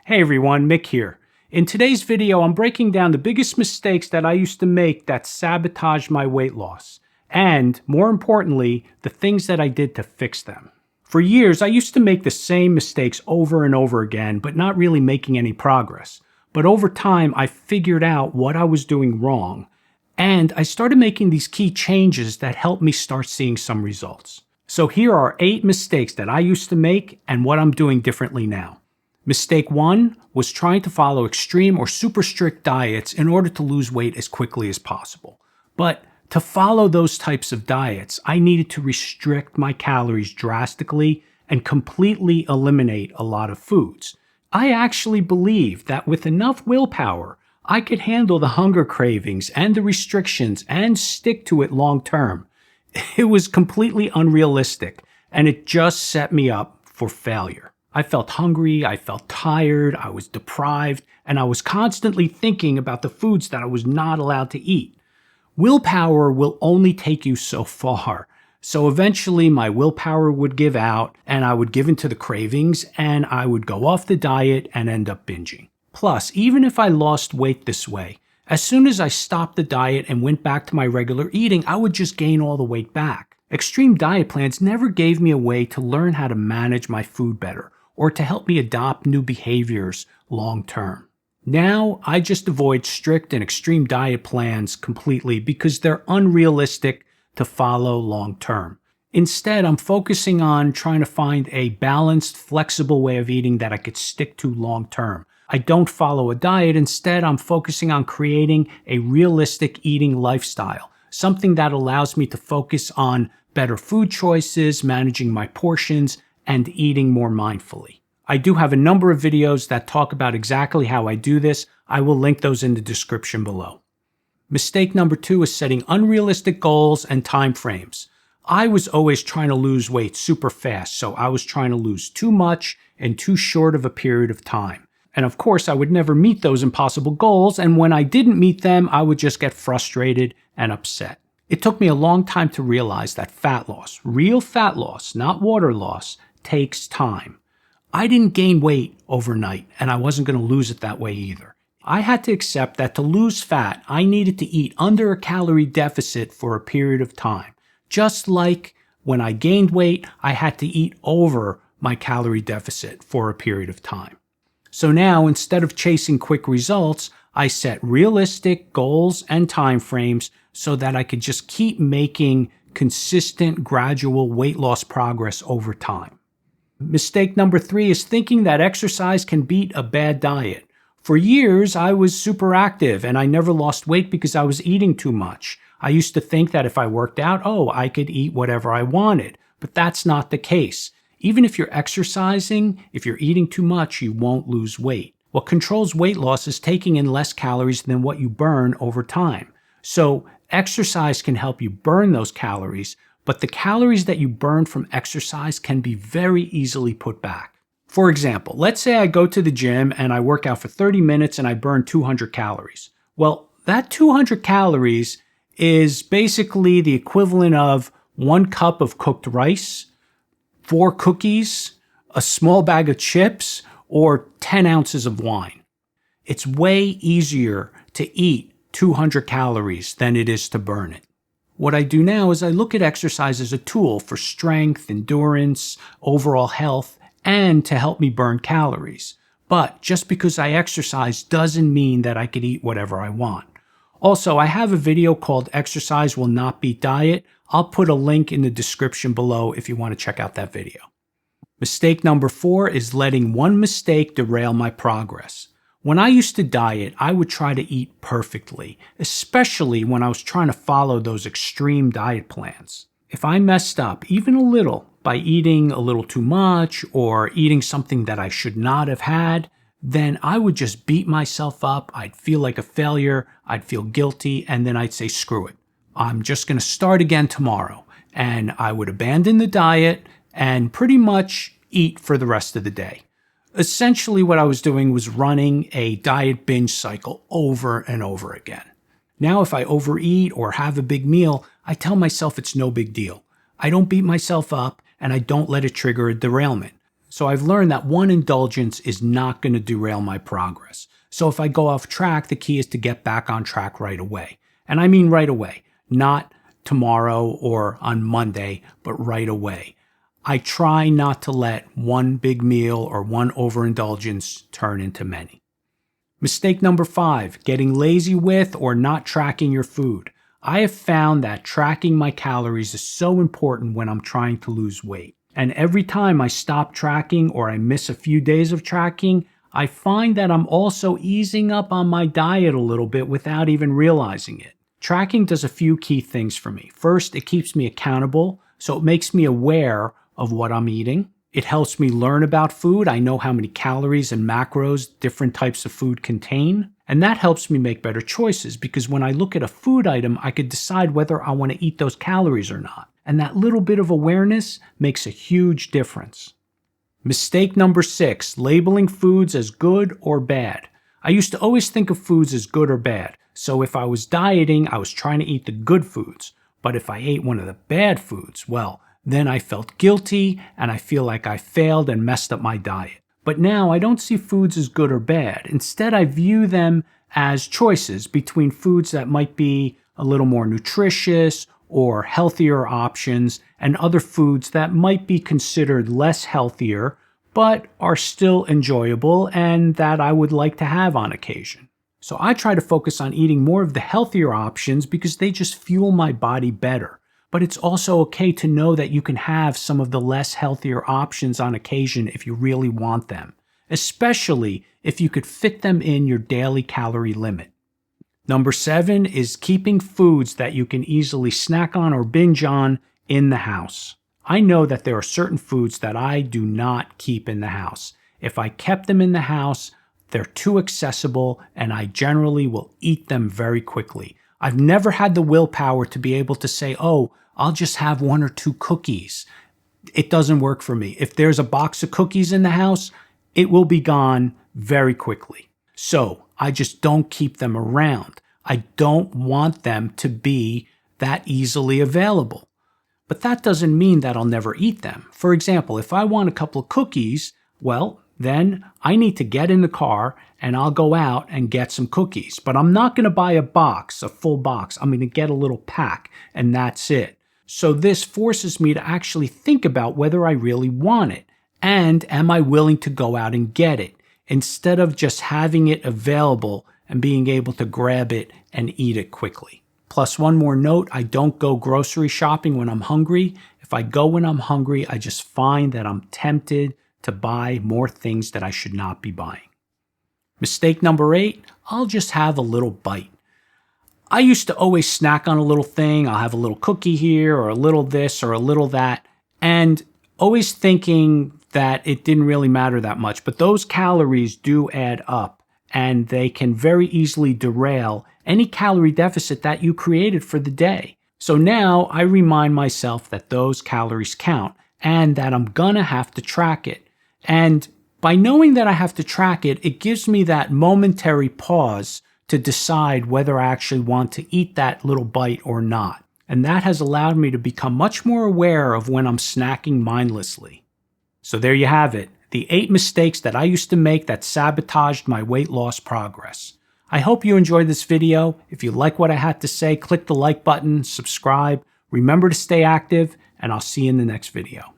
Hey everyone, Mick here. In today's video, I'm breaking down the biggest mistakes that I used to make that sabotaged my weight loss, and more importantly, the things that I did to fix them. For years, I used to make the same mistakes over and over again, but not really making any progress. But over time, I figured out what I was doing wrong, and I started making these key changes that helped me start seeing some results. So here are 8 mistakes that I used to make and what I'm doing differently now. Mistake 1 was trying to follow extreme or super strict diets in order to lose weight as quickly as possible. But to follow those types of diets, I needed to restrict my calories drastically and completely eliminate a lot of foods. I actually believed that with enough willpower, I could handle the hunger cravings and the restrictions and stick to it long term. It was completely unrealistic, and it just set me up for failure. I felt hungry, I felt tired, I was deprived, and I was constantly thinking about the foods that I was not allowed to eat. Willpower will only take you so far. So eventually my willpower would give out, and I would give in to the cravings, and I would go off the diet and end up binging. Plus, even if I lost weight this way, as soon as I stopped the diet and went back to my regular eating, I would just gain all the weight back. Extreme diet plans never gave me a way to learn how to manage my food better, or to help me adopt new behaviors long term. Now, I just avoid strict and extreme diet plans completely because they're unrealistic to follow long term. Instead, I'm focusing on trying to find a balanced, flexible way of eating that I could stick to long term. I don't follow a diet. Instead, I'm focusing on creating a realistic eating lifestyle, something that allows me to focus on better food choices, managing my portions, and eating more mindfully. I do have a number of videos that talk about exactly how I do this. I will link those in the description below. Mistake number 2 is setting unrealistic goals and time frames. I was always trying to lose weight super fast, so I was trying to lose too much in too short of a period of time. And of course, I would never meet those impossible goals, and when I didn't meet them, I would just get frustrated and upset. It took me a long time to realize that fat loss, real fat loss, not water loss, takes time. I didn't gain weight overnight, and I wasn't going to lose it that way either. I had to accept that to lose fat, I needed to eat under a calorie deficit for a period of time. Just like when I gained weight, I had to eat over my calorie deficit for a period of time. So now, instead of chasing quick results, I set realistic goals and time frames so that I could just keep making consistent, gradual weight loss progress over time. Mistake number 3 is thinking that exercise can beat a bad diet. For years, I was super active and I never lost weight because I was eating too much. I used to think that if I worked out, I could eat whatever I wanted. But that's not the case. Even if you're exercising, if you're eating too much, you won't lose weight. What controls weight loss is taking in less calories than what you burn over time. So exercise can help you burn those calories, but the calories that you burn from exercise can be very easily put back. For example, let's say I go to the gym and I work out for 30 minutes and I burn 200 calories. Well, that 200 calories is basically the equivalent of 1 cup of cooked rice, 4 cookies, a small bag of chips, or 10 ounces of wine. It's way easier to eat 200 calories than it is to burn it. What I do now is I look at exercise as a tool for strength, endurance, overall health, and to help me burn calories. But just because I exercise doesn't mean that I could eat whatever I want. Also, I have a video called Exercise Will Not Beat Diet. I'll put a link in the description below if you want to check out that video. Mistake number 4 is letting one mistake derail my progress. When I used to diet, I would try to eat perfectly, especially when I was trying to follow those extreme diet plans. If I messed up even a little by eating a little too much or eating something that I should not have had, then I would just beat myself up. I'd feel like a failure. I'd feel guilty, and then I'd say, screw it. I'm just going to start again tomorrow. And I would abandon the diet and pretty much eat for the rest of the day. Essentially, what I was doing was running a diet binge cycle over and over again. Now, if I overeat or have a big meal, I tell myself it's no big deal. I don't beat myself up, and I don't let it trigger a derailment. So I've learned that one indulgence is not going to derail my progress. So if I go off track, the key is to get back on track right away. And I mean right away, not tomorrow or on Monday, but right away. I try not to let one big meal or one overindulgence turn into many. Mistake number 5, getting lazy with or not tracking your food. I have found that tracking my calories is so important when I'm trying to lose weight. And every time I stop tracking or I miss a few days of tracking, I find that I'm also easing up on my diet a little bit without even realizing it. Tracking does a few key things for me. First, it keeps me accountable, so it makes me aware of what I'm eating. It helps me learn about food. I know how many calories and macros different types of food contain. And that helps me make better choices because when I look at a food item, I could decide whether I want to eat those calories or not. And that little bit of awareness makes a huge difference. Mistake number 6, labeling foods as good or bad. I used to always think of foods as good or bad. So if I was dieting, I was trying to eat the good foods. But if I ate one of the bad foods, well, then I felt guilty and I feel like I failed and messed up my diet. But now I don't see foods as good or bad. Instead, I view them as choices between foods that might be a little more nutritious or healthier options and other foods that might be considered less healthier but are still enjoyable and that I would like to have on occasion. So I try to focus on eating more of the healthier options because they just fuel my body better. But it's also okay to know that you can have some of the less healthier options on occasion if you really want them, especially if you could fit them in your daily calorie limit. Number 7 is keeping foods that you can easily snack on or binge on in the house. I know that there are certain foods that I do not keep in the house. If I kept them in the house, they're too accessible and I generally will eat them very quickly. I've never had the willpower to be able to say, oh, I'll just have 1 or 2 cookies. It doesn't work for me. If there's a box of cookies in the house, it will be gone very quickly. So I just don't keep them around. I don't want them to be that easily available. But that doesn't mean that I'll never eat them. For example, if I want a couple of cookies, well, then I need to get in the car and I'll go out and get some cookies. But I'm not going to buy a box, a full box. I'm going to get a little pack and that's it. So this forces me to actually think about whether I really want it and am I willing to go out and get it instead of just having it available and being able to grab it and eat it quickly. Plus one more note, I don't go grocery shopping when I'm hungry. If I go when I'm hungry, I just find that I'm tempted to buy more things that I should not be buying. Mistake number 8, I'll just have a little bite. I used to always snack on a little thing. I'll have a little cookie here or a little this or a little that, and always thinking that it didn't really matter that much. But those calories do add up and they can very easily derail any calorie deficit that you created for the day. So now I remind myself that those calories count and that I'm gonna have to track it. And by knowing that I have to track it, it gives me that momentary pause to decide whether I actually want to eat that little bite or not. And that has allowed me to become much more aware of when I'm snacking mindlessly. So there you have it, the 8 mistakes that I used to make that sabotaged my weight loss progress. I hope you enjoyed this video. If you like what I had to say, click the like button, subscribe, remember to stay active, and I'll see you in the next video.